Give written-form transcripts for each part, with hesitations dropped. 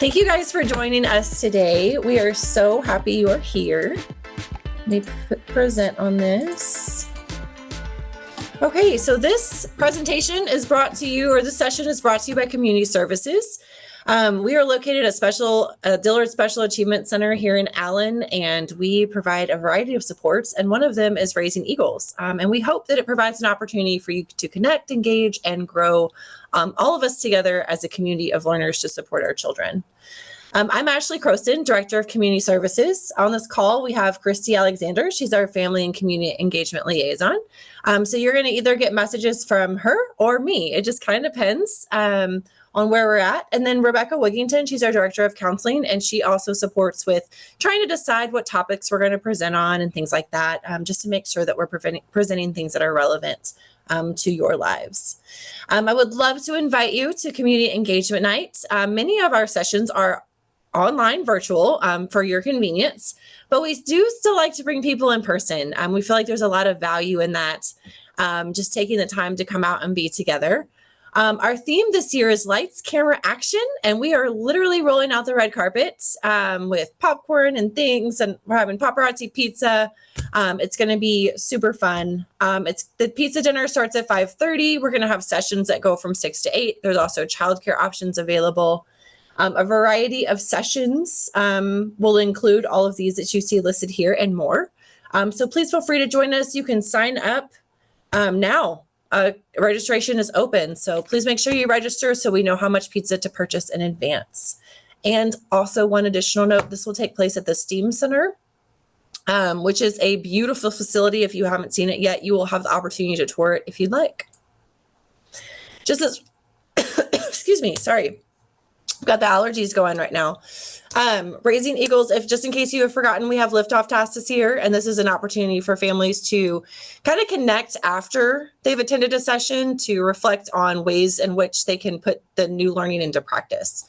Thank you guys for joining us today. We are so happy you are here. Let me present on this. Okay, so this presentation is brought to you, or this session is brought to you by Community Services. We are located at Dillard Special Achievement Center here in Allen, and we provide a variety of supports, and one of them is Raising Eagles. And we hope that it provides an opportunity for you to connect, engage, and grow all of us together as a community of learners to support our children. I'm Ashley Croston, Director of Community Services. On this call, we have Christy Alexander. She's our Family and Community Engagement Liaison. So you're going to either get messages from her or me. It just kind of depends on where we're at. And then Rebecca Wigington, she's our Director of Counseling, and she also supports with trying to decide what topics we're going to present on and things like that, just to make sure that we're presenting things that are relevant to your lives. I would love to invite you to Community Engagement Night. Many of our sessions are online, virtual, for your convenience, but we do still like to bring people in person. We feel like there's a lot of value in that, just taking the time to come out and be together. Our theme this year is Lights, Camera, Action, and we are literally rolling out the red carpet with popcorn and things, and we're having paparazzi pizza. It's going to be super fun. The pizza dinner starts at 5:30. We're going to have sessions that go from 6 to 8. There's also childcare options available. A variety of sessions will include all of these that you see listed here and more. So please feel free to join us. You can sign up now. Registration is open, so please make sure you register so we know how much pizza to purchase in advance. And also one additional note, this will take place at the STEAM Center, which is a beautiful facility. If you haven't seen it yet, you will have the opportunity to tour it if you'd like. Just as, excuse me, sorry. I've got the allergies going right now. Raising Eagles, just in case you have forgotten, we have liftoff tasks this year, and this is an opportunity for families to kind of connect after they've attended a session to reflect on ways in which they can put the new learning into practice.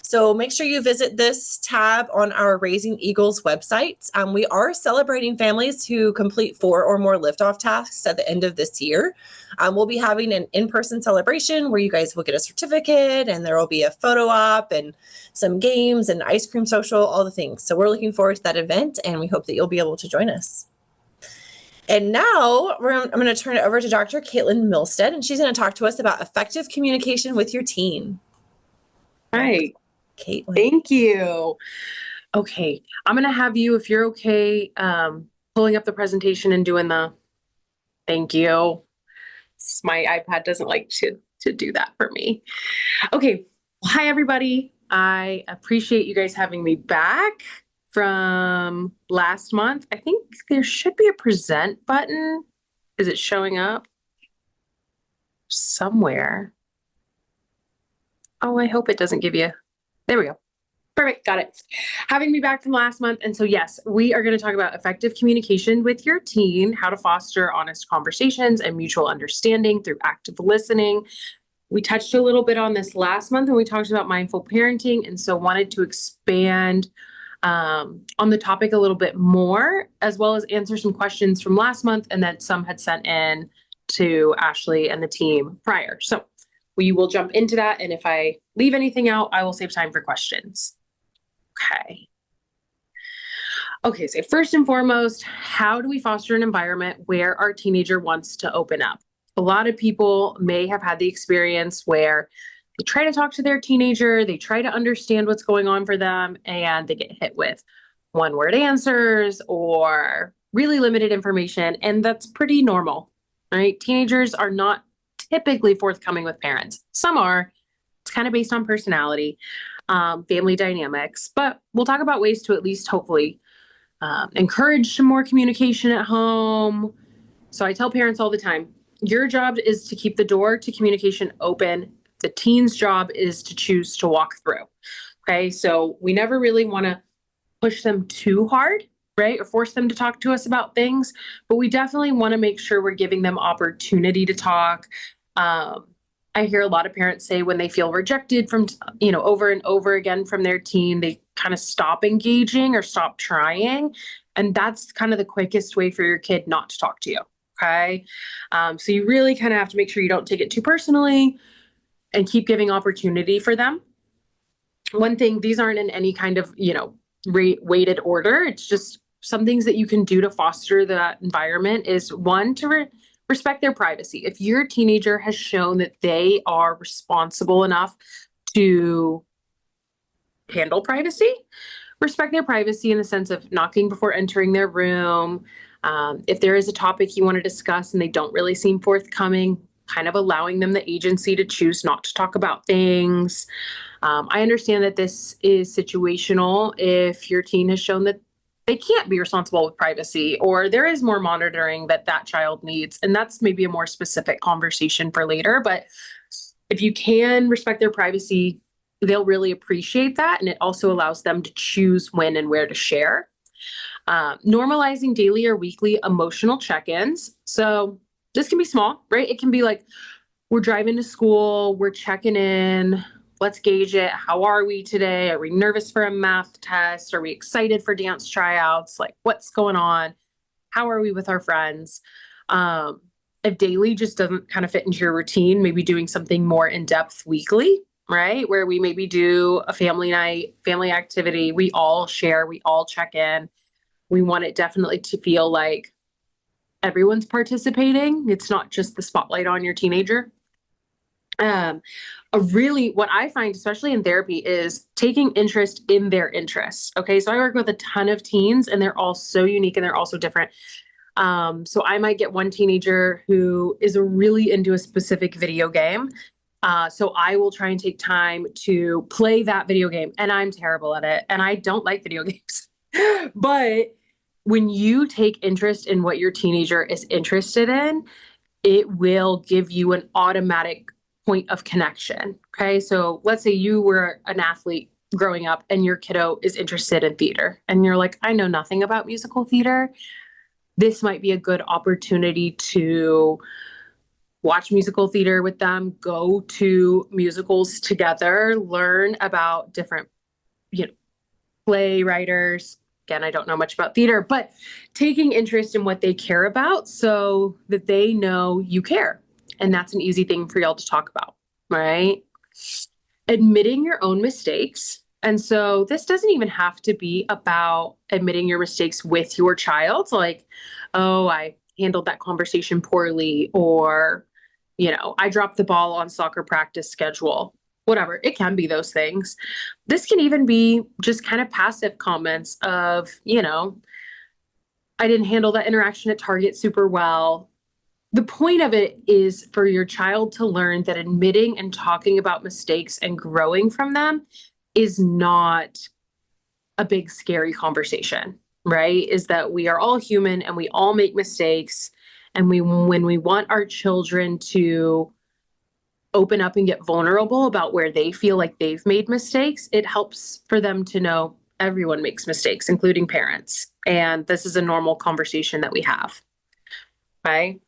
So make sure you visit this tab on our Raising Eagles website. We are celebrating families who complete 4 or more liftoff tasks at the end of this year. We'll be having an in-person celebration where you guys will get a certificate, and there will be a photo op and some games and ice cream social, all the things. So we're looking forward to that event, and we hope that you'll be able to join us. And now I'm going to turn it over to Dr. Caitlin Milstead, and she's going to talk to us about effective communication with your teen. Hi. Caitlin. Thank you. Okay, I'm going to have you, if you're okay, pulling up the presentation and doing the thank you. My iPad doesn't like to do that for me. Okay, well, hi everybody. I appreciate you guys having me back from last month. I think there should be a present button. Is it showing up somewhere? Oh, I hope it doesn't give you. There we go. Perfect. Got it. Having me back from last month. And so, yes, we are going to talk about effective communication with your teen, how to foster honest conversations and mutual understanding through active listening. We touched a little bit on this last month, and we talked about mindful parenting. And so wanted to expand on the topic a little bit more, as well as answer some questions from last month. And then some had sent in to Ashley and the team prior. So we will jump into that, and if I leave anything out, I will save time for questions. Okay, so first and foremost, how do we foster an environment where our teenager wants to open up? A lot of people may have had the experience where they try to talk to their teenager, they try to understand what's going on for them, and they get hit with one-word answers or really limited information, and that's pretty normal, right? Teenagers are not typically forthcoming with parents. Some are. It's kind of based on personality, family dynamics, but we'll talk about ways to at least hopefully encourage some more communication at home. So I tell parents all the time, your job is to keep the door to communication open. The teen's job is to choose to walk through. Okay, so we never really want to push them too hard, right? Or force them to talk to us about things, but we definitely want to make sure we're giving them opportunity to talk. I hear a lot of parents say when they feel rejected from, over and over again from their teen, they kind of stop engaging or stop trying. And that's kind of the quickest way for your kid not to talk to you. Okay. So you really kind of have to make sure you don't take it too personally and keep giving opportunity for them. one thing, these aren't in any kind of, weighted order. It's just some things that you can do to foster that environment is one, to respect their privacy. If your teenager has shown that they are responsible enough to handle privacy, respect their privacy in the sense of knocking before entering their room. If there is a topic you want to discuss and they don't really seem forthcoming, kind of allowing them the agency to choose not to talk about things. I understand that this is situational if your teen has shown that they can't be responsible with privacy, or there is more monitoring that that child needs. And that's maybe a more specific conversation for later. But if you can respect their privacy, they'll really appreciate that. And it also allows them to choose when and where to share. Normalizing daily or weekly emotional check-ins. So this can be small, right? It can be like, we're driving to school, we're checking in, let's gauge it. How are we today? Are we nervous for a math test? Are we excited for dance tryouts? Like, what's going on? How are we with our friends? If daily just doesn't kind of fit into your routine, maybe doing something more in-depth weekly, right? Where we maybe do a family night, family activity. We all share, we all check in. We want it definitely to feel like everyone's participating. It's not just the spotlight on your teenager. What I find, especially in therapy, is taking interest in their interests. Okay. So I work with a ton of teens and they're all so unique and they're also different. So I might get one teenager who is really into a specific video game. So I will try and take time to play that video game, and I'm terrible at it. And I don't like video games, but when you take interest in what your teenager is interested in, it will give you an automatic point of connection. Okay. So let's say you were an athlete growing up and your kiddo is interested in theater and you're like, I know nothing about musical theater. This might be a good opportunity to watch musical theater with them, go to musicals together, learn about different, play writers. Again, I don't know much about theater, but taking interest in what they care about so that they know you care. And that's an easy thing for y'all to talk about, right? Admitting your own mistakes. And so this doesn't even have to be about admitting your mistakes with your child. Like, oh, I handled that conversation poorly, or, I dropped the ball on soccer practice schedule, whatever. It can be those things. This can even be just kind of passive comments of, I didn't handle that interaction at Target super well. The point of it is for your child to learn that admitting and talking about mistakes and growing from them is not a big, scary conversation, right? Is that we are all human and we all make mistakes. And when we want our children to open up and get vulnerable about where they feel like they've made mistakes, it helps for them to know everyone makes mistakes, including parents. And this is a normal conversation that we have, right?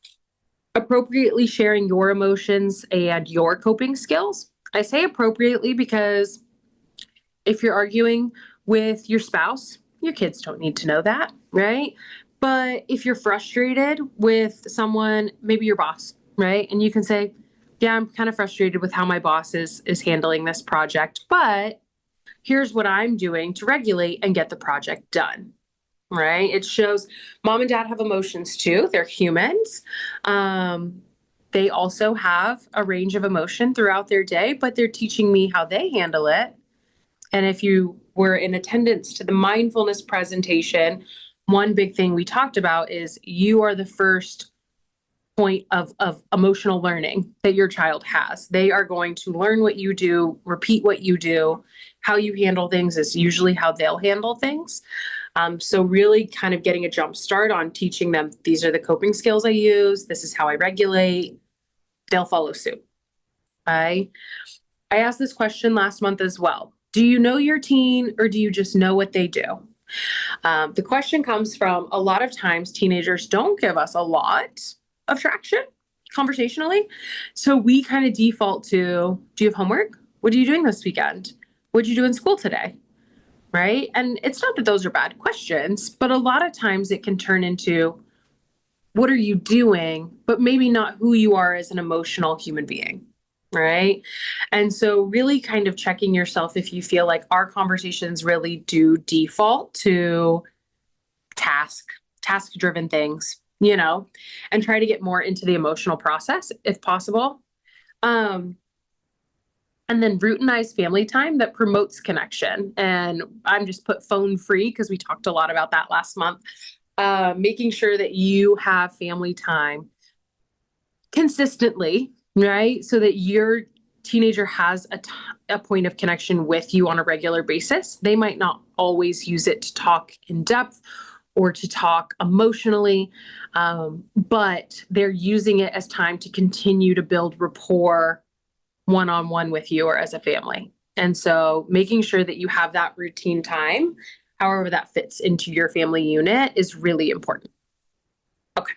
Appropriately sharing your emotions and your coping skills. I say appropriately because if you're arguing with your spouse, your kids don't need to know that, right? But if you're frustrated with someone, maybe your boss, right? And you can say, yeah, I'm kind of frustrated with how my boss is handling this project, but here's what I'm doing to regulate and get the project done. Right? It shows mom and dad have emotions too. They're humans. They also have a range of emotion throughout their day, but they're teaching me how they handle it. And if you were in attendance to the mindfulness presentation, one big thing we talked about is you are the first point of emotional learning that your child has. They are going to learn what you do, repeat what you do. How you handle things is usually how they'll handle things. So really kind of getting a jump start on teaching them, these are the coping skills I use. This is how I regulate. They'll follow suit. I asked this question last month as well. Do you know your teen or do you just know what they do? The question comes from a lot of times teenagers don't give us a lot of traction conversationally. So we kind of default to, do you have homework? What are you doing this weekend? What did you do in school today? Right? And it's not that those are bad questions, but a lot of times it can turn into, what are you doing? But maybe not who you are as an emotional human being. right? And so really kind of checking yourself if you feel like our conversations really do default to task driven things, and try to get more into the emotional process if possible. Um, and then routinize family time that promotes connection. And I'm just put phone free because we talked a lot about that last month. Making sure that you have family time consistently, right? So that your teenager has a point of connection with you on a regular basis. They might not always use it to talk in depth or to talk emotionally, but they're using it as time to continue to build rapport one-on-one with you or as a family. And so making sure that you have that routine time, however that fits into your family unit, is really important. Okay.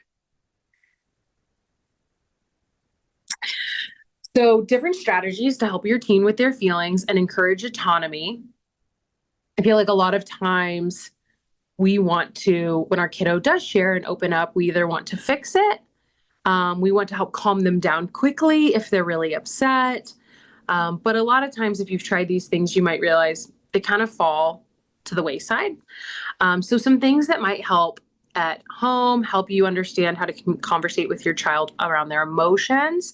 So different strategies to help your teen with their feelings and encourage autonomy. I feel like a lot of times we want to, when our kiddo does share and open up, we either want to fix it, we want to help calm them down quickly if they're really upset. But a lot of times, if you've tried these things, you might realize they kind of fall to the wayside. So some things that might help at home, help you understand how to conversate with your child around their emotions,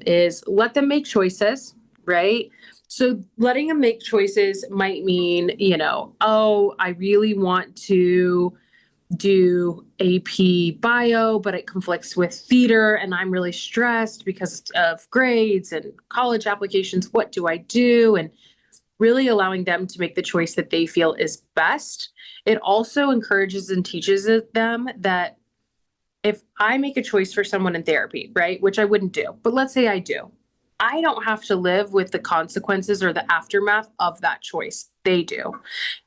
is let them make choices, right? So letting them make choices might mean, oh, I really want to do AP bio, but it conflicts with theater and I'm really stressed because of grades and college applications. What do I do? And really allowing them to make the choice that they feel is best. It also encourages and teaches them that if I make a choice for someone in therapy, right, which I wouldn't do, but let's say I do, I don't have to live with the consequences or the aftermath of that choice. They do.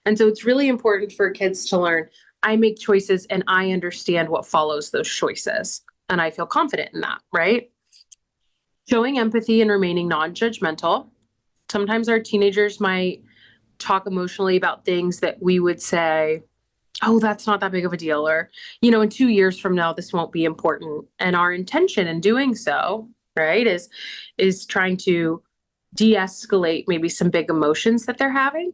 And so it's really important for kids to learn I make choices and I understand what follows those choices. And I feel confident in that, right? Showing empathy and remaining non judgmental. Sometimes our teenagers might talk emotionally about things that we would say, oh, that's not that big of a deal. Or, in 2 years from now, this won't be important. And our intention in doing so, right, is trying to de-escalate maybe some big emotions that they're having.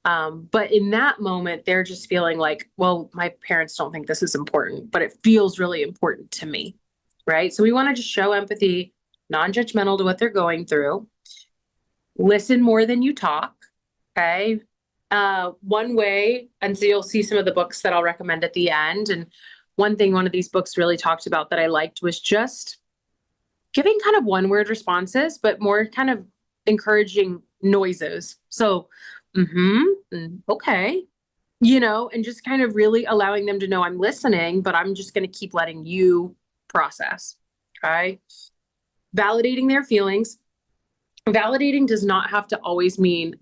But in that moment, they're just feeling like, well, my parents don't think this is important, but it feels really important to me, right? So we want to just show empathy, non-judgmental to what they're going through. Listen more than you talk, okay? One way, and so you'll see some of the books that I'll recommend at the end. And one thing one of these books really talked about that I liked was just giving kind of one-word responses, but more kind of encouraging noises. So, okay, and just kind of really allowing them to know I'm listening, but I'm just going to keep letting you process. Okay. Validating their feelings. Validating does not have to always mean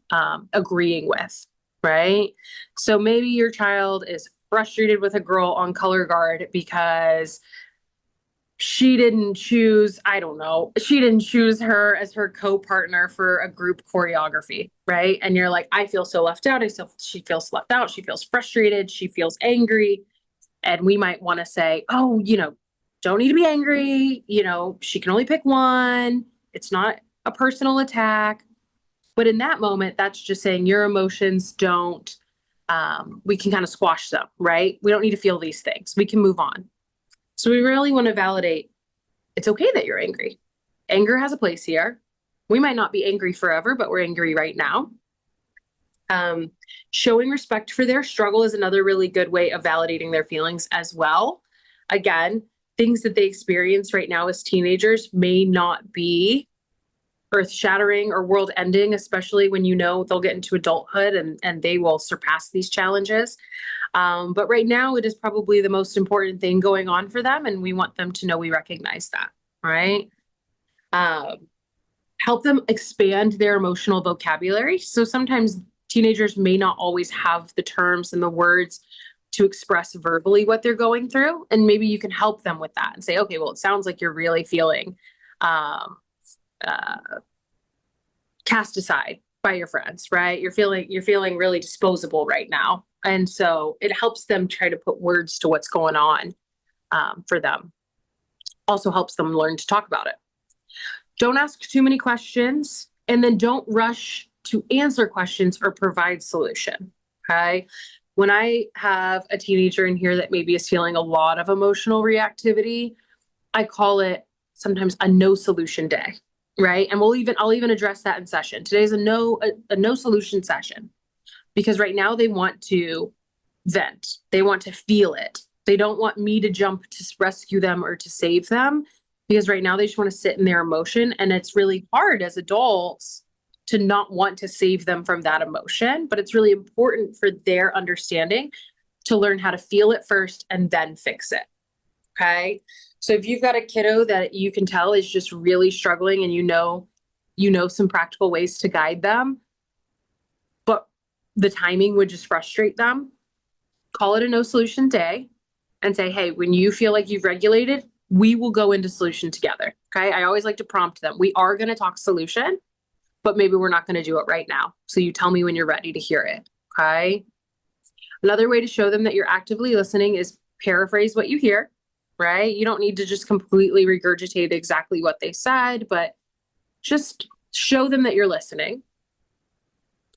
agreeing with, right? So maybe your child is frustrated with a girl on color guard because she didn't choose, I don't know, she didn't choose her as her co-partner for a group choreography, right? And you're like, I feel so left out. She feels left out. She feels frustrated. She feels angry. And we might want to say, oh, don't need to be angry. She can only pick one. It's not a personal attack. But in that moment, that's just saying your emotions don't, we can kind of squash them, right? We don't need to feel these things. We can move on. So we really want to validate it's okay that you're angry. Anger has a place here. We might not be angry forever, but we're angry right now. Showing respect for their struggle is another really good way of validating their feelings as well. Again, things that they experience right now as teenagers may not be earth-shattering or world-ending, especially when they'll get into adulthood and they will surpass these challenges. But right now, it is probably the most important thing going on for them, and we want them to know we recognize that, right? Help them expand their emotional vocabulary. So sometimes teenagers may not always have the terms and the words to express verbally what they're going through, and maybe you can help them with that and say, okay, well, it sounds like you're really feeling cast aside by your friends, right? You're feeling really disposable right now. And so it helps them try to put words to what's going on for them. Also helps them learn to talk about it. Don't ask too many questions, and then don't rush to answer questions or provide solution. Okay. When I have a teenager in here that maybe is feeling a lot of emotional reactivity, I call it sometimes a no solution day, right? And I'll even address that in session. Today's a no solution session, because right now they want to vent. They want to feel it. They don't want me to jump to rescue them or to save them, because right now they just want to sit in their emotion. And it's really hard as adults to not want to save them from that emotion. But it's really important for their understanding to learn how to feel it first and then fix it. Okay. So if you've got a kiddo that you can tell is just really struggling, and you know some practical ways to guide them, but the timing would just frustrate them, call it a no solution day and say, hey, when you feel like you've regulated, we will go into solution together. Okay. I always like to prompt them. We are going to talk solution, but maybe we're not going to do it right now. So you tell me when you're ready to hear it. Okay. Another way to show them that you're actively listening is paraphrase what you hear, right? You don't need to just completely regurgitate exactly what they said, but just show them that you're listening.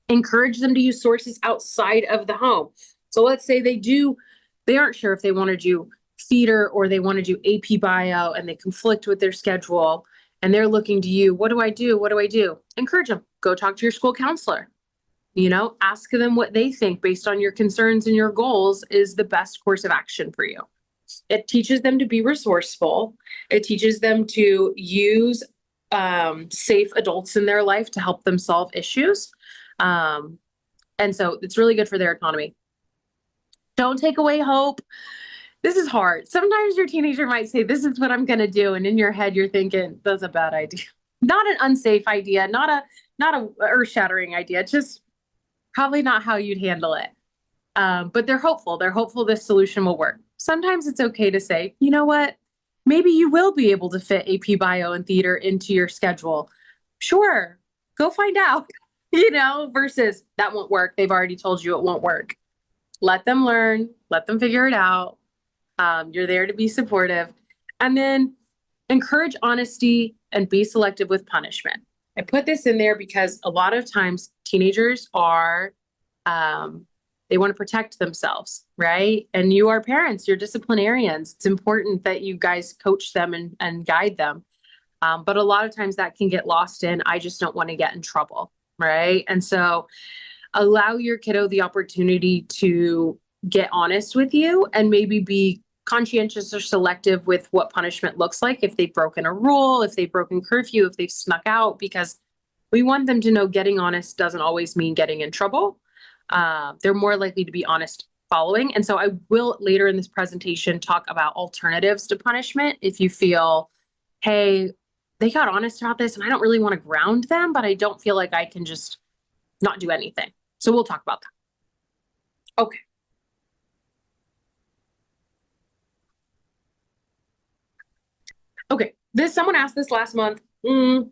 Encourage them to use sources outside of the home. So let's say they aren't sure if they want to do theater or they want to do AP bio, and they conflict with their schedule, and they're looking to you. What do I do? What do I do? Encourage them. Go talk to your school counselor. Ask them what they think based on your concerns and your goals is the best course of action for you. It teaches them to be resourceful. It teaches them to use safe adults in their life to help them solve issues. And so it's really good for their autonomy. Don't take away hope. This is hard. Sometimes your teenager might say, this is what I'm going to do. And in your head, you're thinking, that's a bad idea. Not an unsafe idea, not a earth-shattering idea, just probably not how you'd handle it. But they're hopeful. They're hopeful this solution will work. Sometimes it's okay to say, you know what? Maybe you will be able to fit AP bio and theater into your schedule. Sure, go find out, versus that won't work. They've already told you it won't work. Let them learn, let them figure it out. You're there to be supportive. And then encourage honesty and be selective with punishment. I put this in there because a lot of times teenagers are, they want to protect themselves, right? And you are parents, you're disciplinarians. It's important that you guys coach them and guide them. But a lot of times that can get lost in, I just don't want to get in trouble, right? And so allow your kiddo the opportunity to get honest with you and maybe be conscientious or selective with what punishment looks like if they've broken a rule, if they've broken curfew, if they've snuck out, because we want them to know getting honest doesn't always mean getting in trouble. They're more likely to be honest following. And so I will later in this presentation talk about alternatives to punishment. If you feel, hey, they got honest about this and I don't really want to ground them, but I don't feel like I can just not do anything. So we'll talk about that. Okay. Okay, someone asked this last month, and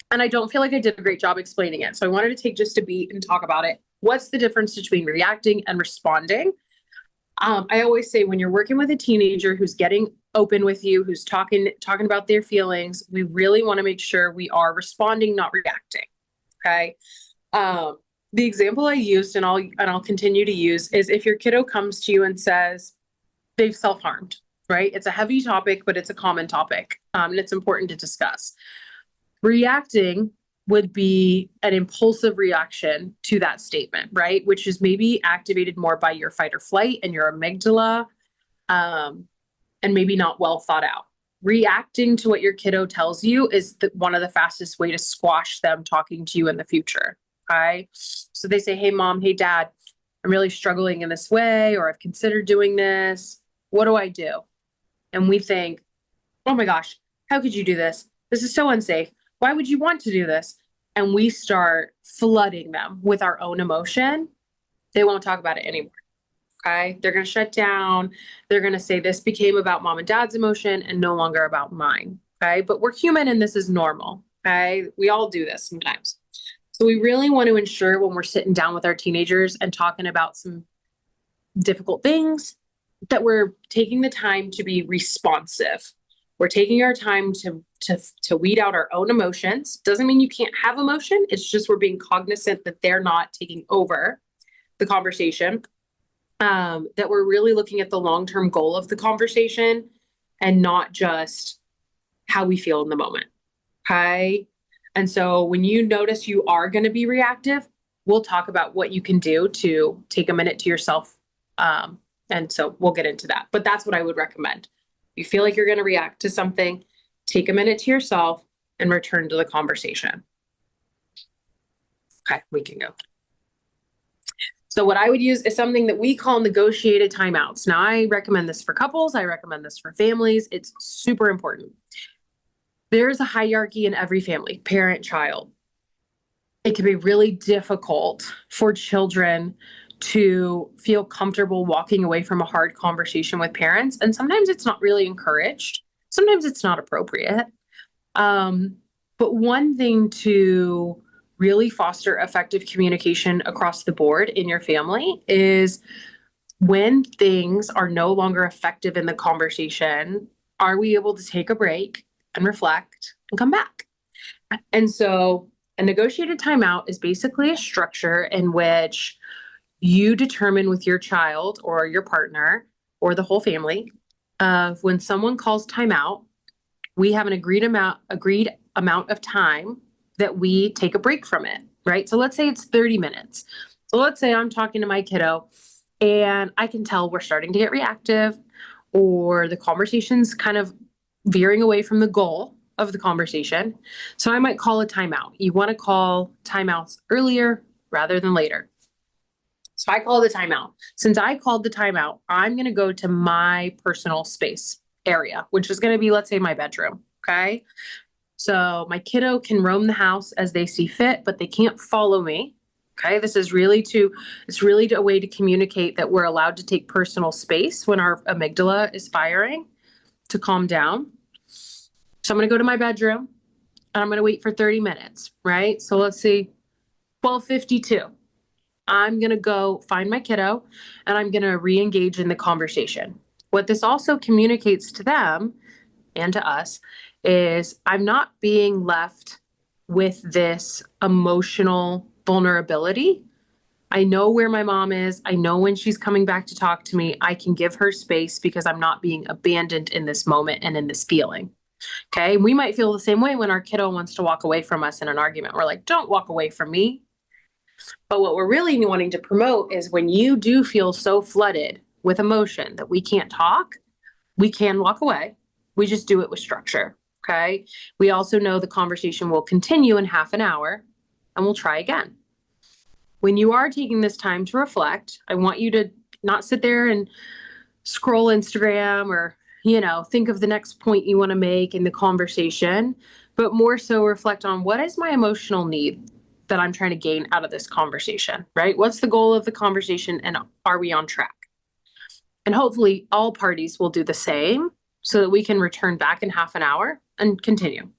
I don't feel like I did a great job explaining it. So I wanted to take just a beat and talk about it. What's the difference between reacting and responding? I always say when you're working with a teenager who's getting open with you, who's talking about their feelings, we really want to make sure we are responding, not reacting. Okay. The example I used and I'll continue to use is if your kiddo comes to you and says they've self-harmed. Right? It's a heavy topic, but it's a common topic, and it's important to discuss. Reacting would be an impulsive reaction to that statement, right? Which is maybe activated more by your fight or flight and your amygdala, and maybe not well thought out. Reacting to what your kiddo tells you is one of the fastest way to squash them talking to you in the future, okay? So they say, hey, mom, hey, dad, I'm really struggling in this way, or I've considered doing this. What do I do? And we think, oh my gosh, how could you do this? This is so unsafe. Why would you want to do this? And we start flooding them with our own emotion. They won't talk about it anymore. Okay. They're going to shut down. They're going to say this became about mom and dad's emotion and no longer about mine. Okay. But we're human and this is normal. Okay. We all do this sometimes. So we really want to ensure when we're sitting down with our teenagers and talking about some difficult things, that we're taking the time to be responsive. We're taking our time to to weed out our own emotions. Doesn't mean you can't have emotion. It's just we're being cognizant that they're not taking over the conversation. That we're really looking at the long-term goal of the conversation and not just how we feel in the moment. Okay. And so when you notice you are going to be reactive, we'll talk about what you can do to take a minute to yourself. And so we'll get into that, but that's what I would recommend. You feel like you're going to react to something, take a minute to yourself and return to the conversation. Okay, we can go. So what I would use is something that we call negotiated timeouts. Now, I recommend this for couples. I recommend this for families. It's super important. There's a hierarchy in every family, parent, child. It can be really difficult for children to feel comfortable walking away from a hard conversation with parents. And sometimes it's not really encouraged. Sometimes it's not appropriate. But one thing to really foster effective communication across the board in your family is when things are no longer effective in the conversation, are we able to take a break and reflect and come back? And so a negotiated timeout is basically a structure in which you determine with your child or your partner or the whole family of when someone calls timeout, we have an agreed amount of time that we take a break from it, right? So let's say it's 30 minutes. So let's say I'm talking to my kiddo and I can tell we're starting to get reactive or the conversation's kind of veering away from the goal of the conversation. So I might call a timeout. You want to call timeouts earlier rather than later. So I call the timeout. Since I called the timeout, I'm going to go to my personal space area, which is going to be, let's say, my bedroom. Okay. So my kiddo can roam the house as they see fit, but they can't follow me. Okay. It's really a way to communicate that we're allowed to take personal space when our amygdala is firing to calm down. So I'm going to go to my bedroom and I'm going to wait for 30 minutes, right? So let's see, 12:52. I'm going to go find my kiddo and I'm going to re-engage in the conversation. What this also communicates to them and to us is I'm not being left with this emotional vulnerability. I know where my mom is. I know when she's coming back to talk to me. I can give her space because I'm not being abandoned in this moment and in this feeling. Okay. We might feel the same way when our kiddo wants to walk away from us in an argument. We're like, don't walk away from me. But what we're really wanting to promote is when you do feel so flooded with emotion that we can't talk, we can walk away. We just do it with structure. Okay. We also know the conversation will continue in half an hour and we'll try again. When you are taking this time to reflect, I want you to not sit there and scroll Instagram or, think of the next point you want to make in the conversation, but more so reflect on what is my emotional need that I'm trying to gain out of this conversation, right? What's the goal of the conversation and are we on track? And hopefully all parties will do the same so that we can return back in half an hour and continue.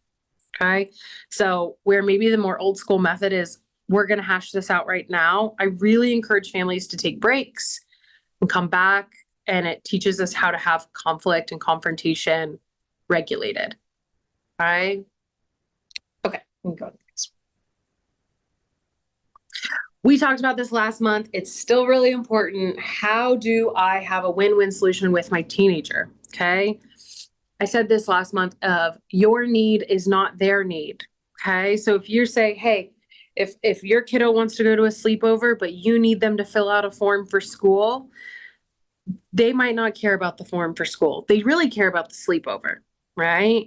Okay. So where maybe the more old school method is we're going to hash this out right now. I really encourage families to take breaks and come back, and it teaches us how to have conflict and confrontation regulated. Okay. Okay. We go to this. We talked about this last month. It's still really important. How do I have a win-win solution with my teenager? Okay. I said this last month of your need is not their need. Okay. So if you're saying, hey, if your kiddo wants to go to a sleepover, but you need them to fill out a form for school, they might not care about the form for school. They really care about the sleepover, right?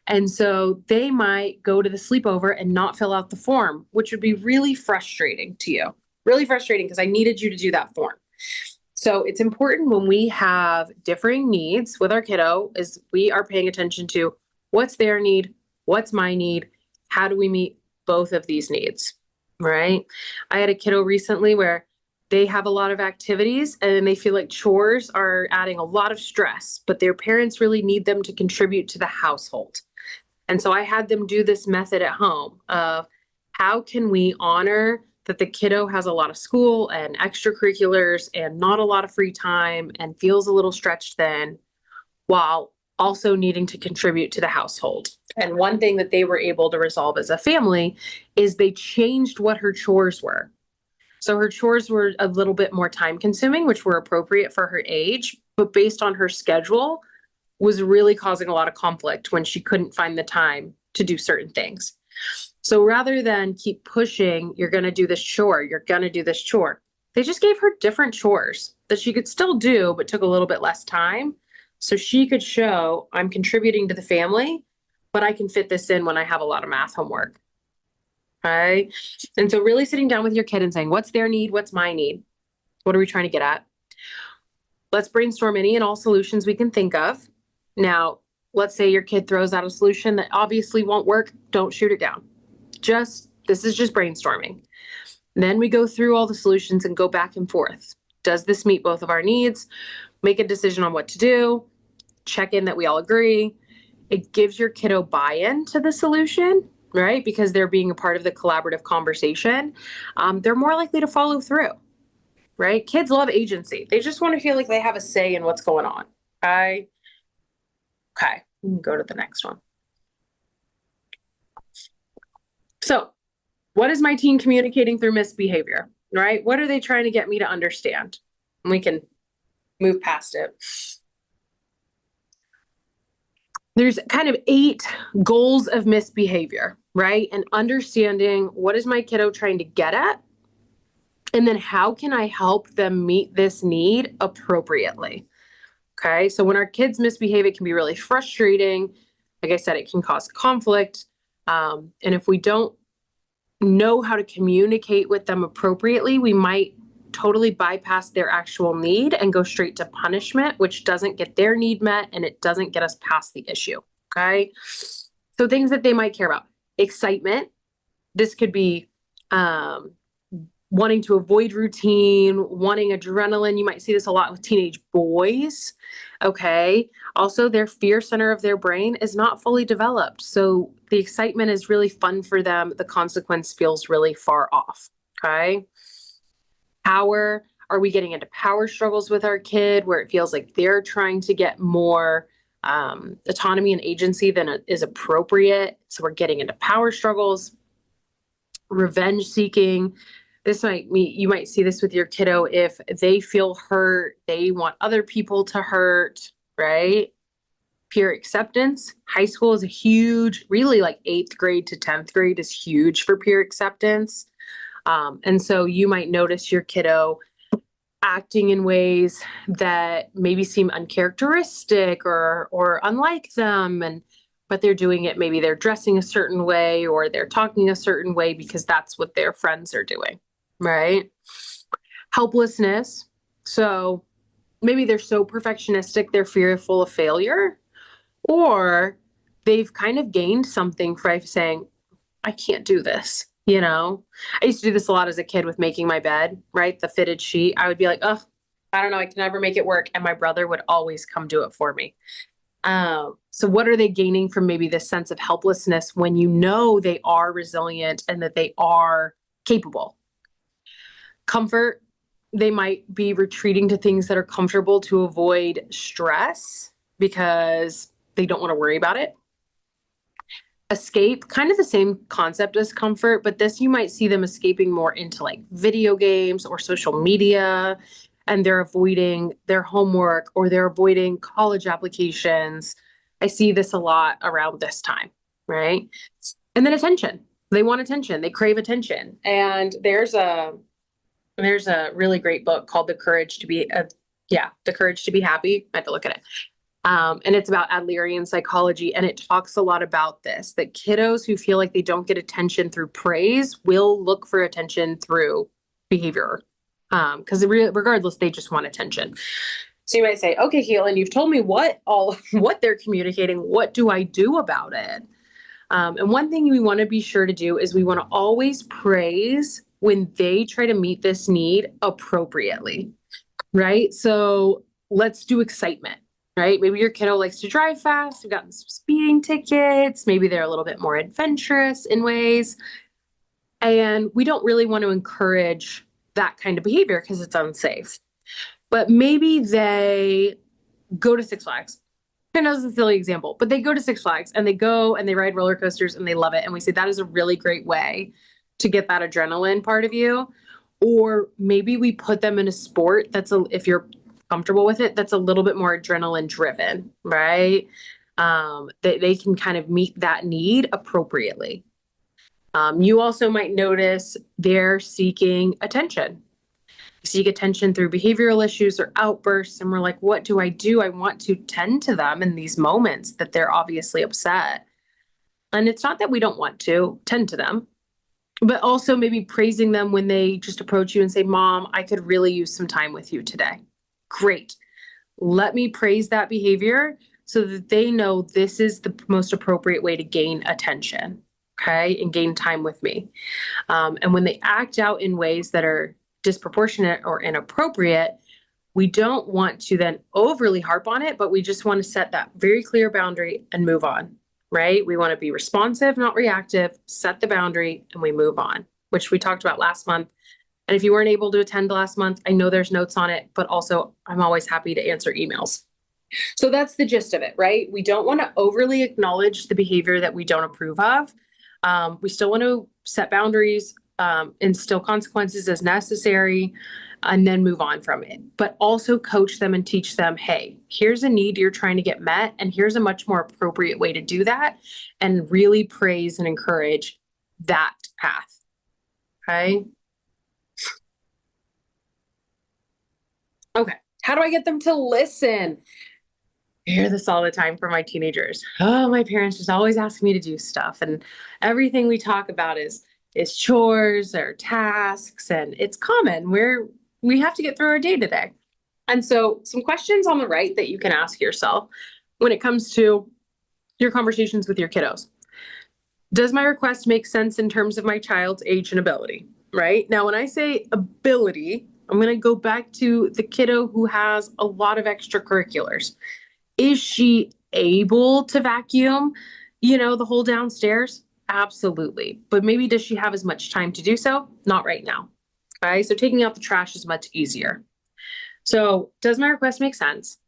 And so they might go to the sleepover and not fill out the form, which would be really frustrating to you. Really frustrating because I needed you to do that form. So it's important when we have differing needs with our kiddo is we are paying attention to what's their need, what's my need, how do we meet both of these needs, right? I had a kiddo recently where they have a lot of activities and they feel like chores are adding a lot of stress, but their parents really need them to contribute to the household. And so I had them do this method at home of how can we honor that the kiddo has a lot of school and extracurriculars and not a lot of free time and feels a little stretched thin while also needing to contribute to the household. And one thing that they were able to resolve as a family is they changed what her chores were. So her chores were a little bit more time consuming, which were appropriate for her age, but based on her schedule was really causing a lot of conflict when she couldn't find the time to do certain things. So rather than keep pushing, you're going to do this chore, you're going to do this chore, they just gave her different chores that she could still do, but took a little bit less time. So she could show, I'm contributing to the family, but I can fit this in when I have a lot of math homework. Okay. And so really sitting down with your kid and saying, what's their need? What's my need? What are we trying to get at? Let's brainstorm any and all solutions we can think of. Now, let's say your kid throws out a solution that obviously won't work. Don't shoot it down. This is just brainstorming. Then we go through all the solutions and go back and forth. Does this meet both of our needs? Make a decision on what to do. Check in that we all agree. It gives your kiddo buy-in to the solution, right? Because they're being a part of the collaborative conversation. They're more likely to follow through, right? Kids love agency. They just want to feel like they have a say in what's going on. Okay. Go to the next one. So what is my teen communicating through misbehavior, right? What are they trying to get me to understand? And we can move past it. There's kind of 8 goals of misbehavior, right? And understanding what is my kiddo trying to get at? And then how can I help them meet this need appropriately? Okay, so when our kids misbehave, it can be really frustrating. Like I said, it can cause conflict. And if we don't know how to communicate with them appropriately, we might totally bypass their actual need and go straight to punishment, which doesn't get their need met and it doesn't get us past the issue. Okay. So things that they might care about: excitement. This could be wanting to avoid routine, wanting adrenaline. You might see this a lot with teenage boys. Okay. Also, their fear center of their brain is not fully developed. So the excitement is really fun for them. The consequence feels really far off. Okay. Power. Are we getting into power struggles with our kid where it feels like they're trying to get more autonomy and agency than is appropriate? So we're getting into power struggles. Revenge seeking. You might see this with your kiddo if they feel hurt, they want other people to hurt, right? Peer acceptance. High school is a huge, really like 8th grade to 10th grade is huge for peer acceptance. And so you might notice your kiddo acting in ways that maybe seem uncharacteristic or unlike them, but they're doing it, maybe they're dressing a certain way or they're talking a certain way because that's what their friends are doing, right? Helplessness. So maybe they're so perfectionistic, they're fearful of failure, or they've kind of gained something by saying, I can't do this. I used to do this a lot as a kid with making my bed, right? The fitted sheet. I would be like, oh, I don't know, I can never make it work. And my brother would always come do it for me. So what are they gaining from maybe this sense of helplessness when you know they are resilient and that they are capable? Comfort. They might be retreating to things that are comfortable to avoid stress because they don't want to worry about it. Escape, kind of the same concept as comfort, but this you might see them escaping more into like video games or social media, and they're avoiding their homework or they're avoiding college applications. I see this a lot around this time, right? And then attention. They want attention. They crave attention. And there's a really great book called The Courage to Be Happy. I had to look at it. And it's about Adlerian psychology, and it talks a lot about this, that kiddos who feel like they don't get attention through praise will look for attention through behavior. Because regardless, they just want attention. So you might say, okay, Caitlin, you've told me what they're communicating. What do I do about it? And one thing we want to be sure to do is we want to always praise when they try to meet this need appropriately, right? So let's do excitement. Right? Maybe your kiddo likes to drive fast. We've gotten some speeding tickets. Maybe they're a little bit more adventurous in ways. And we don't really want to encourage that kind of behavior because it's unsafe. But maybe they go to Six Flags I know it's a silly example, but they go to Six Flags and they go and they ride roller coasters and they love it. And we say that is a really great way to get that adrenaline part of you. Or maybe we put them in a sport if you're comfortable with it, that's a little bit more adrenaline driven, right? They can kind of meet that need appropriately. You also might notice they're seeking attention. Seek attention through behavioral issues or outbursts. And we're like, what do? I want to tend to them in these moments that they're obviously upset. And it's not that we don't want to tend to them, but also maybe praising them when they just approach you and say, Mom, I could really use some time with you today. Great. Let me praise that behavior so that they know this is the most appropriate way to gain attention, okay, and gain time with me. And when they act out in ways that are disproportionate or inappropriate, we don't want to then overly harp on it, but we just want to set that very clear boundary and move on, right? We want to be responsive, not reactive, set the boundary, and we move on, which we talked about last month. And if you weren't able to attend last month, I know there's notes on it, but also I'm always happy to answer emails. So that's the gist of it, right? We don't want to overly acknowledge the behavior that we don't approve of. We still want to set boundaries, instill consequences as necessary, and then move on from it. But also coach them and teach them, hey, here's a need you're trying to get met, and here's a much more appropriate way to do that, and really praise and encourage that path. Okay. Okay. How do I get them to listen? I hear this all the time from my teenagers. Oh, my parents just always ask me to do stuff, and everything we talk about is chores or tasks, and it's common where we have to get through our day to day. And so some questions on the right that you can ask yourself when it comes to your conversations with your kiddos. Does my request make sense in terms of my child's age and ability? Right? Now, when I say ability, I'm going to go back to the kiddo who has a lot of extracurriculars. Is she able to vacuum, the whole downstairs? Absolutely. But maybe does she have as much time to do so? Not right now. Okay. So taking out the trash is much easier. So does my request make sense?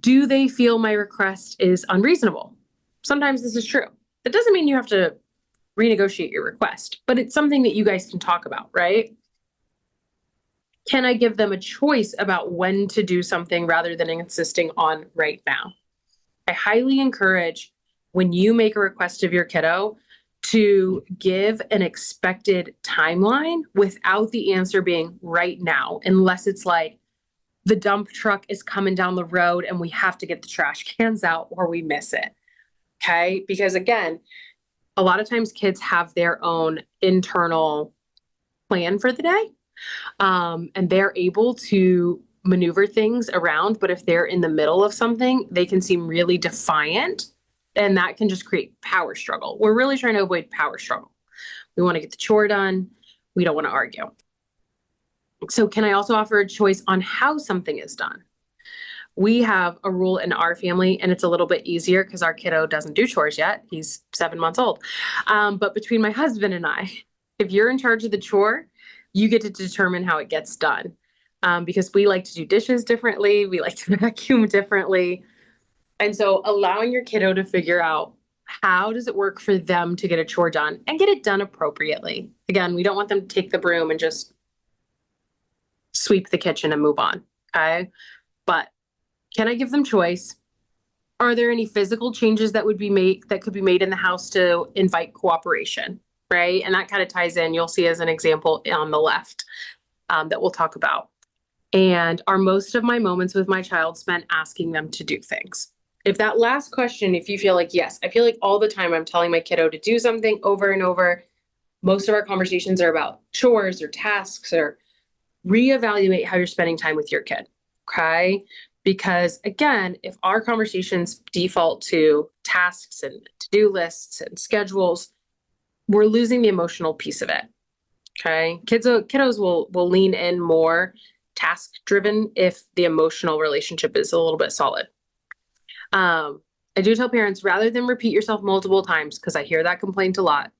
Do they feel my request is unreasonable? Sometimes this is true. That doesn't mean you have to renegotiate your request, but it's something that you guys can talk about, right? Can I give them a choice about when to do something rather than insisting on right now? I highly encourage when you make a request of your kiddo to give an expected timeline without the answer being right now, unless it's like the dump truck is coming down the road and we have to get the trash cans out or we miss it. Okay. Because again, a lot of times kids have their own internal plan for the day. And they're able to maneuver things around. But if they're in the middle of something, they can seem really defiant, and that can just create power struggle. We're really trying to avoid power struggle. We want to get the chore done. We don't want to argue. So can I also offer a choice on how something is done? We have a rule in our family, and it's a little bit easier because our kiddo doesn't do chores yet. He's 7 months old. But between my husband and I, if you're in charge of the chore, you get to determine how it gets done, because we like to do dishes differently. We like to vacuum differently. And so allowing your kiddo to figure out how does it work for them to get a chore done and get it done appropriately. Again, we don't want them to take the broom and just sweep the kitchen and move on. Okay. But can I give them choice? Are there any physical changes that could be made in the house to invite cooperation? Right. And that kind of ties in, you'll see as an example on the left, that we'll talk about. And are most of my moments with my child spent asking them to do things? If that last question, if you feel like, yes, I feel like all the time I'm telling my kiddo to do something over and over, most of our conversations are about chores or tasks, or reevaluate how you're spending time with your kid. Okay. Because again, if our conversations default to tasks and to-do lists and schedules, we're losing the emotional piece of it. Okay. Kiddos will lean in more task driven if the emotional relationship is a little bit solid. I do tell parents, rather than repeat yourself multiple times, because I hear that complaint a lot,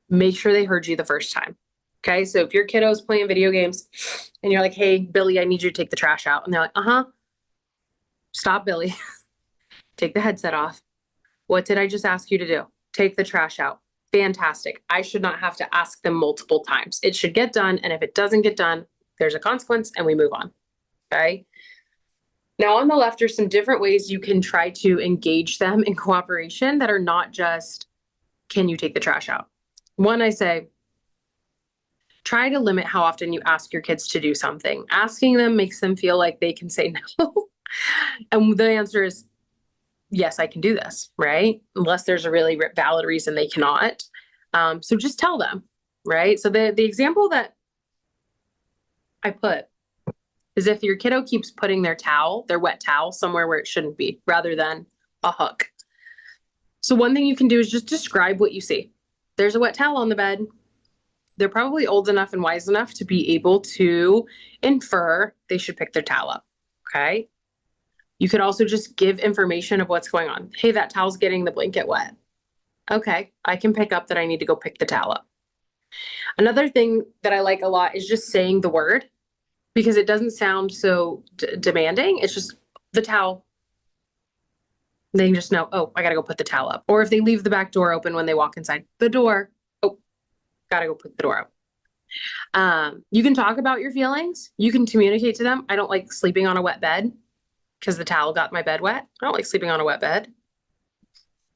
make sure they heard you the first time. Okay. So if your kiddo's playing video games and you're like, hey, Billy, I need you to take the trash out. And they're like, stop, Billy. Take the headset off. What did I just ask you to do? Take the trash out. Fantastic. I should not have to ask them multiple times. It should get done. And if it doesn't get done, there's a consequence and we move on. Okay. Now on the left are some different ways you can try to engage them in cooperation that are not just, can you take the trash out? One, I say, try to limit how often you ask your kids to do something. Asking them makes them feel like they can say no. And the answer is, yes, I can do this, right? Unless there's a really valid reason they cannot. So just tell them, right? So the example that I put is if your kiddo keeps putting their wet towel somewhere where it shouldn't be, rather than a hook. So one thing you can do is just describe what you see. There's a wet towel on the bed. They're probably old enough and wise enough to be able to infer they should pick their towel up, okay? You could also just give information of what's going on. Hey, that towel's getting the blanket wet. Okay, I can pick up that I need to go pick the towel up. Another thing that I like a lot is just saying the word, because it doesn't sound so demanding. It's just the towel. They just know, oh, I gotta go put the towel up. Or if they leave the back door open when they walk inside, the door, oh, gotta go put the door up. You can talk about your feelings. You can communicate to them. I don't like sleeping on a wet bed because the towel got my bed wet. I don't like sleeping on a wet bed.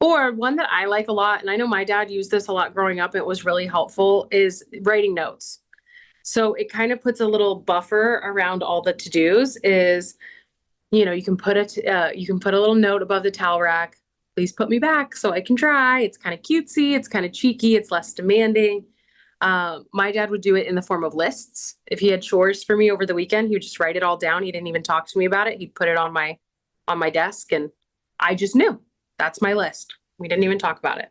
Or one that I like a lot, and I know my dad used this a lot growing up, it was really helpful, is writing notes. So it kind of puts a little buffer around all the to-dos. Is, you can put a little note above the towel rack. Please put me back so I can try. It's kind of cutesy. It's kind of cheeky. It's less demanding. My dad would do it in the form of lists. If he had chores for me over the weekend, he would just write it all down. He didn't even talk to me about it. He'd put it on my desk, and I just knew that's my list. We didn't even talk about it.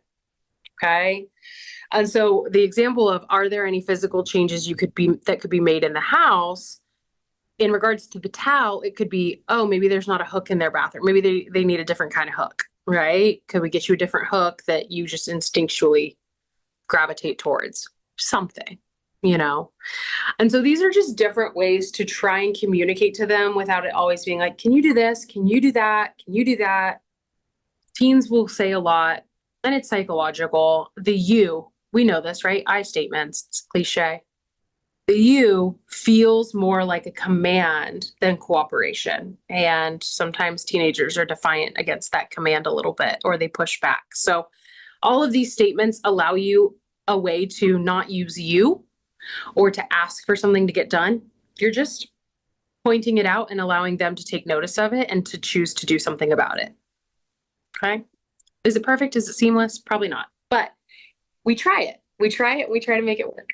Okay. And so the example of, are there any physical changes that could be made in the house in regards to the towel? It could be, oh, maybe there's not a hook in their bathroom. Maybe they need a different kind of hook, right? Could we get you a different hook that you just instinctually gravitate towards? Something, And so these are just different ways to try and communicate to them without it always being like, can you do this? Can you do that? Can you do that? Teens will say a lot, and it's psychological. The you, we know this, right? I statements, it's cliche. The you feels more like a command than cooperation. And sometimes teenagers are defiant against that command a little bit, or they push back. So all of these statements allow you a way to not use you or to ask for something to get done. You're just pointing it out and allowing them to take notice of it and to choose to do something about it. Okay. Is it perfect? Is it seamless? Probably not, but we try it. We try to make it work.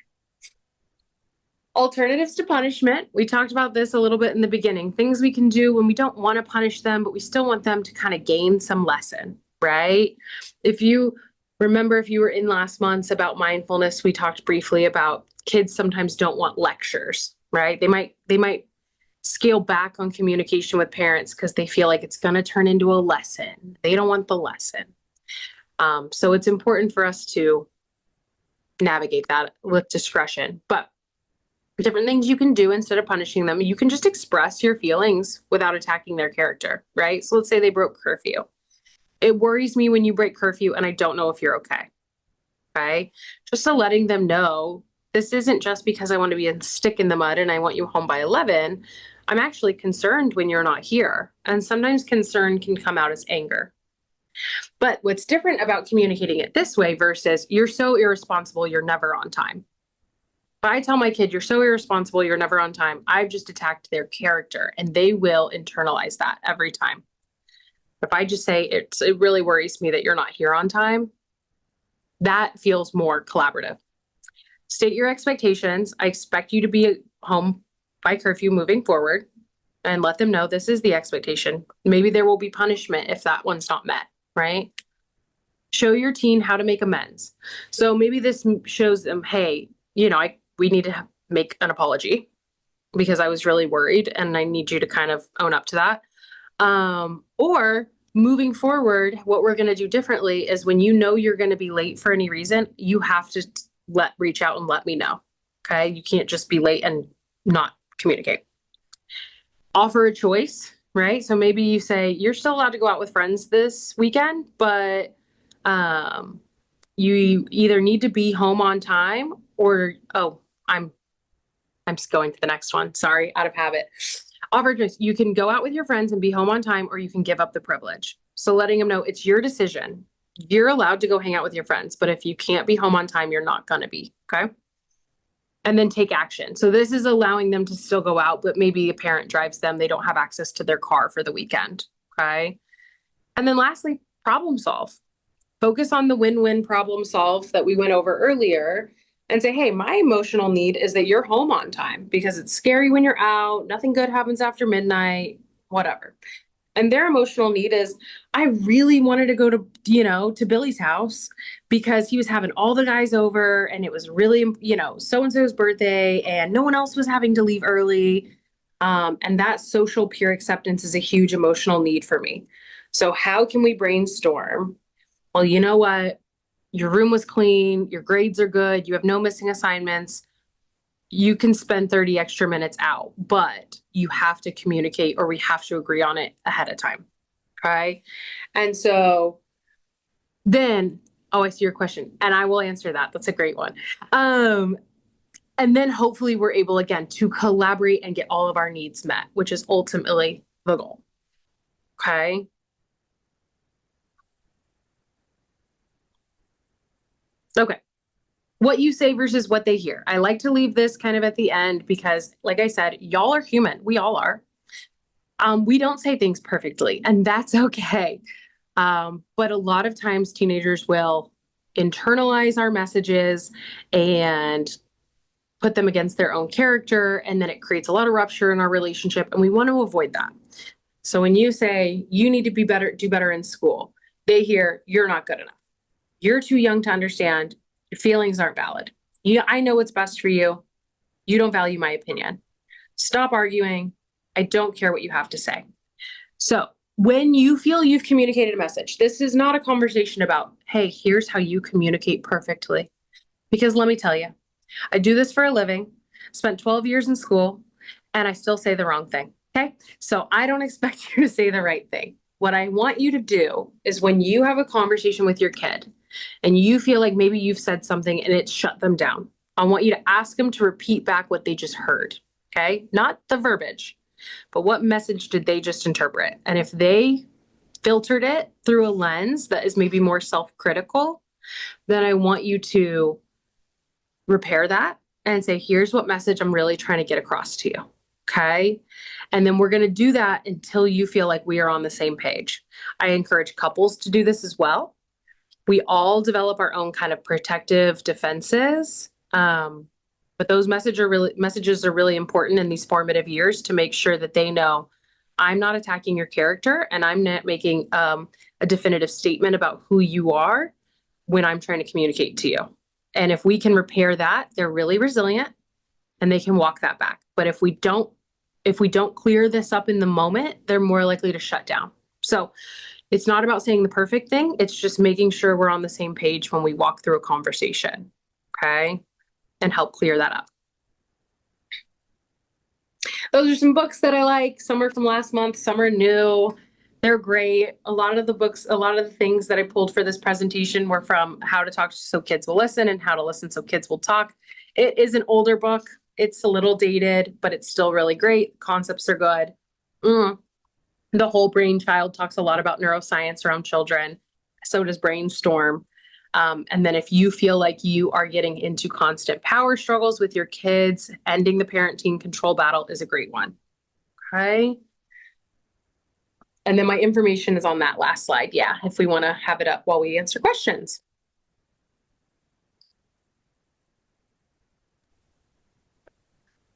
Alternatives to punishment. We talked about this a little bit in the beginning. Things we can do when we don't want to punish them, but we still want them to kind of gain some lesson, right? If you were in last month's about mindfulness, we talked briefly about kids sometimes don't want lectures, right? They might scale back on communication with parents because they feel like it's going to turn into a lesson. They don't want the lesson. So it's important for us to navigate that with discretion. But different things you can do instead of punishing them, you can just express your feelings without attacking their character, right? So let's say they broke curfew. It worries me when you break curfew and I don't know if you're okay. Okay. Just so letting them know this isn't just because I want to be a stick in the mud and I want you home by 11. I'm actually concerned when you're not here. And sometimes concern can come out as anger. But what's different about communicating it this way versus you're so irresponsible, you're never on time. If I tell my kid, you're so irresponsible, you're never on time, I've just attacked their character and they will internalize that every time. If I just say, it really worries me that you're not here on time, that feels more collaborative. State your expectations. I expect you to be home by curfew moving forward, and let them know this is the expectation. Maybe there will be punishment if that one's not met, right? Show your teen how to make amends. So maybe this shows them, hey, we need to make an apology because I was really worried and I need you to kind of own up to that. Or moving forward, what we're going to do differently is when you're going to be late for any reason, you have to reach out and let me know. Okay. You can't just be late and not communicate. Offer a choice. right? So maybe you say you're still allowed to go out with friends this weekend, but you either need to be home on time or I'm just going to the next one. Sorry, out of habit. Offer choice. You can go out with your friends and be home on time, or you can give up the privilege. So letting them know it's your decision. You're allowed to go hang out with your friends, but if you can't be home on time, you're not going to be. Okay. And then take action. So this is allowing them to still go out, but maybe a parent drives them. They don't have access to their car for the weekend. Okay. And then lastly, problem solve. Focus on the win-win problem solve that we went over earlier and say, hey, my emotional need is that you're home on time because it's scary when you're out. Nothing good happens after midnight, whatever. And their emotional need is, I really wanted to go to Billy's house because he was having all the guys over and it was really, so-and-so's birthday and no one else was having to leave early. And that social peer acceptance is a huge emotional need for me. So how can we brainstorm? Well, you know what? Your room was clean, your grades are good, you have no missing assignments. You can spend 30 extra minutes out, but you have to communicate or we have to agree on it ahead of time. Okay. And so then, oh, I see your question and I will answer that. That's a great one. And then hopefully we're able again to collaborate and get all of our needs met, which is ultimately the goal. Okay. Okay. What you say versus what they hear. I like to leave this kind of at the end because, like I said, y'all are human. We all are. We don't say things perfectly, and that's okay. But a lot of times teenagers will internalize our messages and put them against their own character, and then it creates a lot of rupture in our relationship, and we want to avoid that. So when you say you need to be better, do better in school, they hear you're not good enough. You're too young to understand. Your feelings aren't valid. I know what's best for you. You don't value my opinion. Stop arguing. I don't care what you have to say. So when you feel you've communicated a message, this is not a conversation about, hey, here's how you communicate perfectly. Because let me tell you, I do this for a living, spent 12 years in school, and I still say the wrong thing. Okay. So I don't expect you to say the right thing. What I want you to do is when you have a conversation with your kid and you feel like maybe you've said something and it shut them down, I want you to ask them to repeat back what they just heard. Okay. Not the verbiage, but what message did they just interpret? And if they filtered it through a lens that is maybe more self-critical, then I want you to repair that and say, here's what message I'm really trying to get across to you. Okay. And then we're going to do that until you feel like we are on the same page. I encourage couples to do this as well. We all develop our own kind of protective defenses. But those messages are really important in these formative years to make sure that they know I'm not attacking your character and I'm not making a definitive statement about who you are when I'm trying to communicate to you. And if we can repair that, they're really resilient and they can walk that back. But if we don't clear this up in the moment, they're more likely to shut down. So it's not about saying the perfect thing. It's just making sure we're on the same page when we walk through a conversation. Okay. And help clear that up. Those are some books that I like. Some are from last month, some are new. They're great. A lot of the things that I pulled for this presentation were from How to Talk So Kids Will Listen and How to Listen So Kids Will Talk. It is an older book. It's a little dated, but it's still really great. Concepts are good. The Whole Brain Child talks a lot about neuroscience around children. So does Brainstorm. And then if you feel like you are getting into constant power struggles with your kids, Ending the Parent-Teen Control Battle is a great one. Okay. And then my information is on that last slide. Yeah, if we want to have it up while we answer questions.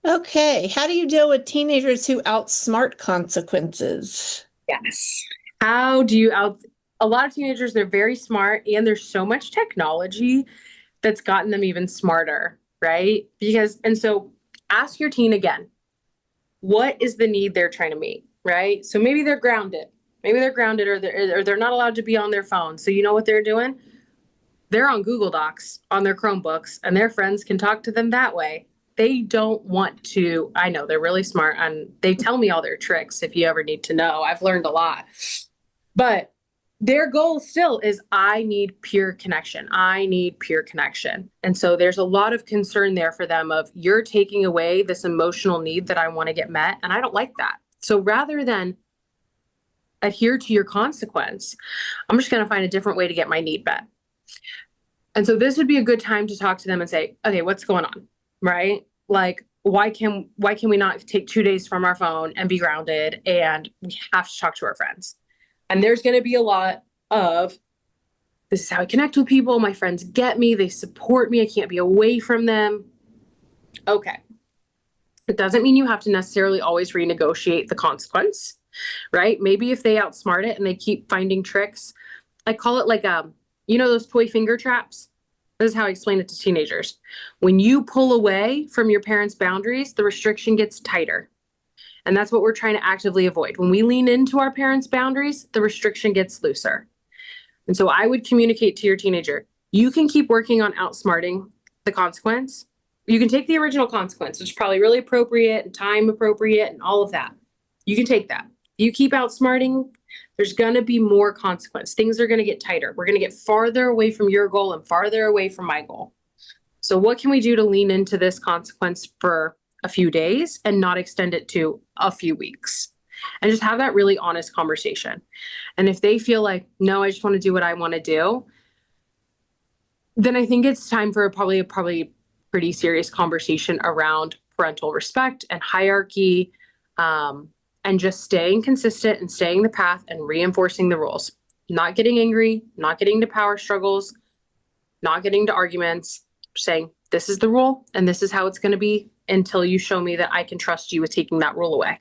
Okay. How do you deal with teenagers who outsmart consequences? Yes. How do you a lot of teenagers, they're very smart and there's so much technology that's gotten them even smarter, right? So ask your teen again, what is the need they're trying to meet, right? So maybe they're grounded. Or they're not allowed to be on their phone. So you know what they're doing? They're on Google Docs on their Chromebooks and their friends can talk to them that way. They don't want to, I know they're really smart and they tell me all their tricks if you ever need to know. I've learned a lot. But their goal still is I need pure connection. I need pure connection. And so there's a lot of concern there for them of you're taking away this emotional need that I want to get met. And I don't like that. So rather than adhere to your consequence, I'm just going to find a different way to get my need met. And so this would be a good time to talk to them and say, okay, what's going on? Right? Like, why can we not take 2 days from our phone and be grounded and we have to talk to our friends? And there's going to be a lot of, this is how I connect with people. My friends get me. They support me. I can't be away from them. Okay. It doesn't mean you have to necessarily always renegotiate the consequence, right? Maybe if they outsmart it and they keep finding tricks, I call it like, those toy finger traps. This is how I explain it to teenagers. When you pull away from your parents' boundaries, the restriction gets tighter. And that's what we're trying to actively avoid. When we lean into our parents' boundaries, the restriction gets looser. And so I would communicate to your teenager, you can keep working on outsmarting the consequence. You can take the original consequence, which is probably really appropriate and time appropriate and all of that. You can take that. You keep outsmarting, there's going to be more consequence. Things are going to get tighter. We're going to get farther away from your goal and farther away from my goal. So what can we do to lean into this consequence for a few days and not extend it to a few weeks, and just have that really honest conversation? And if they feel like, no, I just want to do what I want to do, then I think it's time for probably pretty serious conversation around parental respect and hierarchy, and just staying consistent and staying the path and reinforcing the rules, not getting angry, not getting to power struggles, not getting to arguments, saying this is the rule and this is how it's going to be until you show me that I can trust you with taking that rule away.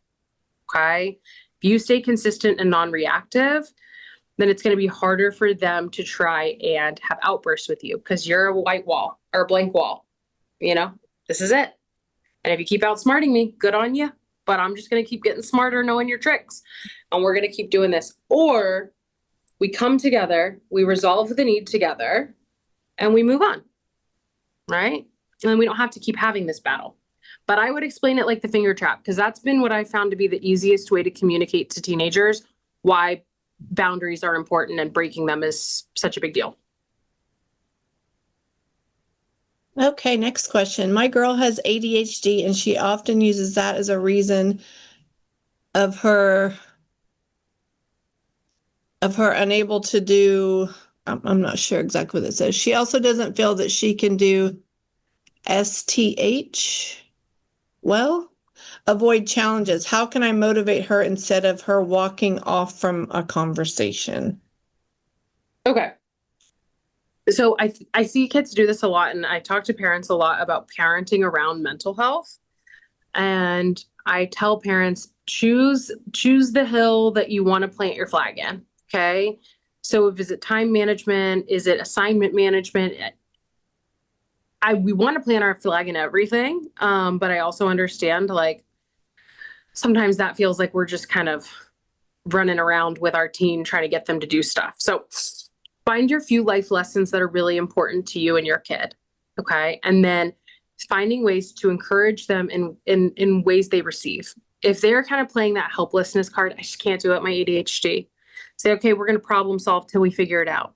Okay. If you stay consistent and non-reactive, then it's going to be harder for them to try and have outbursts with you because you're a white wall or a blank wall. This is it. And if you keep outsmarting me, good on you. But I'm just going to keep getting smarter, knowing your tricks. And we're going to keep doing this. Or we come together, we resolve the need together, and we move on. Right? And then we don't have to keep having this battle. But I would explain it like the finger trap, because that's been what I found to be the easiest way to communicate to teenagers why boundaries are important and breaking them is such a big deal. Okay, next question. My girl has ADHD and she often uses that as a reason of her unable to do, I'm not sure exactly what it says. She also doesn't feel that she can do STH well, avoid challenges. How can I motivate her instead of her walking off from a conversation? Okay. So I see kids do this a lot, and I talk to parents a lot about parenting around mental health. And I tell parents, choose the hill that you want to plant your flag in. Okay. So is it time management? Is it assignment management? We want to plant our flag in everything. But I also understand, like, sometimes that feels like we're just kind of running around with our teen trying to get them to do stuff. So find your few life lessons that are really important to you and your kid. Okay. And then finding ways to encourage them in ways they receive. If they're kind of playing that helplessness card, I just can't do it, my ADHD. Say, okay, we're going to problem solve till we figure it out.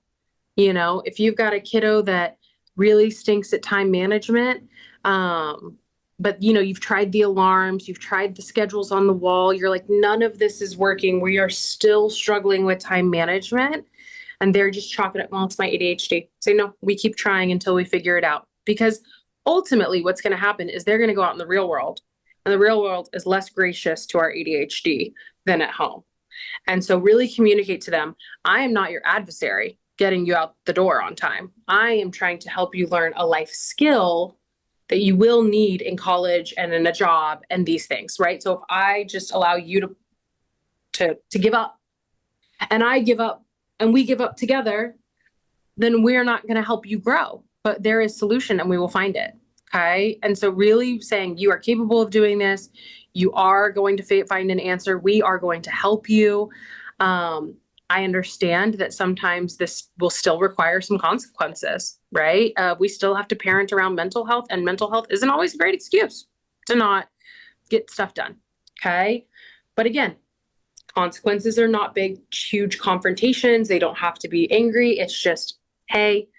If you've got a kiddo that really stinks at time management, but you've tried the alarms, you've tried the schedules on the wall, you're like, none of this is working. We are still struggling with time management. And they're just chalking it, well, it's my ADHD. Say, no, we keep trying until we figure it out. Because ultimately what's going to happen is they're going to go out in the real world. And the real world is less gracious to our ADHD than at home. And so really communicate to them, I am not your adversary getting you out the door on time. I am trying to help you learn a life skill that you will need in college and in a job and these things, right? So if I just allow you to give up, and I give up, and we give up together, then we're not going to help you grow. But there is a solution and we will find it. Okay. And so really saying you are capable of doing this. You are going to find an answer. We are going to help you. I understand that sometimes this will still require some consequences, right? We still have to parent around mental health, and mental health isn't always a great excuse to not get stuff done. Okay. But again, consequences are not big, huge confrontations. They don't have to be angry. It's just, hey,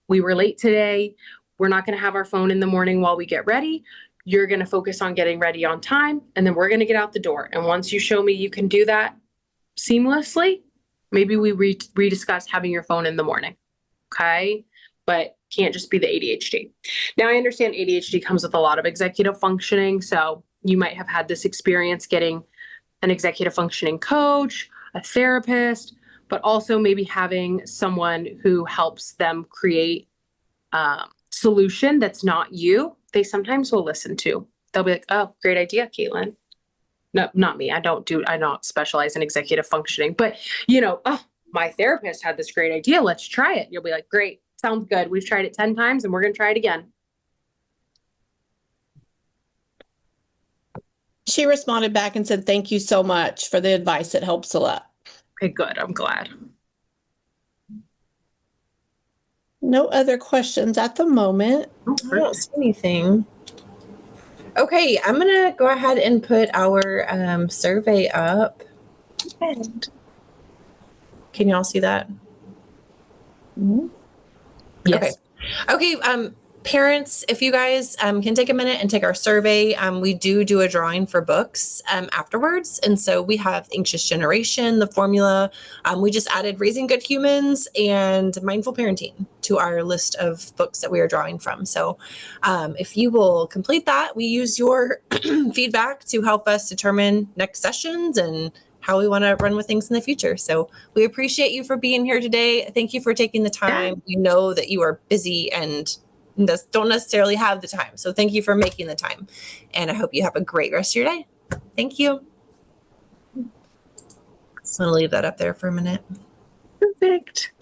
we were late today. We're not going to have our phone in the morning while we get ready. You're going to focus on getting ready on time, and then we're going to get out the door. And once you show me you can do that seamlessly, maybe we rediscuss having your phone in the morning. Okay. But can't just be the ADHD. Now, I understand ADHD comes with a lot of executive functioning. So you might have had this experience getting an executive functioning coach, a therapist, but also maybe having someone who helps them create a solution that's not you. They sometimes will listen to. They'll be like, oh, great idea, Caitlin. No, not me. I don't specialize in executive functioning, but oh, my therapist had this great idea. Let's try it. You'll be like, great. Sounds good. We've tried it 10 times and we're going to try it again. She responded back and said, thank you so much for the advice. It helps a lot. Okay, good. I'm glad. No other questions at the moment. I don't see anything. Okay, I'm gonna go ahead and put our survey up. Can y'all see that? Mhm. Yes. Okay. Parents, if you guys can take a minute and take our survey, we do a drawing for books afterwards. And so we have Anxious Generation, The Formula. We just added Raising Good Humans and Mindful Parenting to our list of books that we are drawing from. So if you will complete that, we use your feedback to help us determine next sessions and how we want to run with things in the future. So we appreciate you for being here today. Thank you for taking the time. We know that you are busy and don't necessarily have the time. So thank you for making the time. And I hope you have a great rest of your day. Thank you. Just want to leave that up there for a minute. Perfect.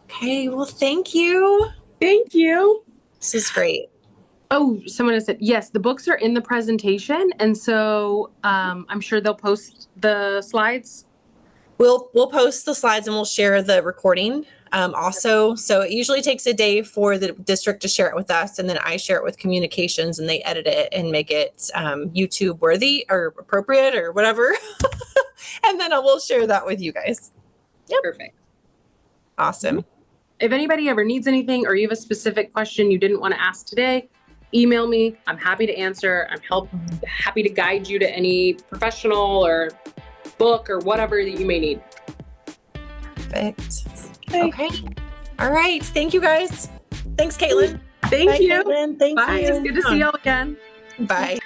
Okay, well, thank you. Thank you. This is great. Oh, someone has said, yes, the books are in the presentation. And so I'm sure they'll post the slides. We'll post the slides and we'll share the recording also. So it usually takes a day for the district to share it with us, and then I share it with communications and they edit it and make it YouTube worthy or appropriate or whatever. And then I will share that with you guys. Yep. Perfect. Awesome. If anybody ever needs anything or you have a specific question you didn't want to ask today, email me. I'm happy to answer. I'm happy to guide you to any professional or book or whatever that you may need. Perfect. Okay. All right. Thank you guys. Thanks, Caitlin. Thank Bye, you. Caitlin. Thank Bye. you. It's good to see y'all again. Bye.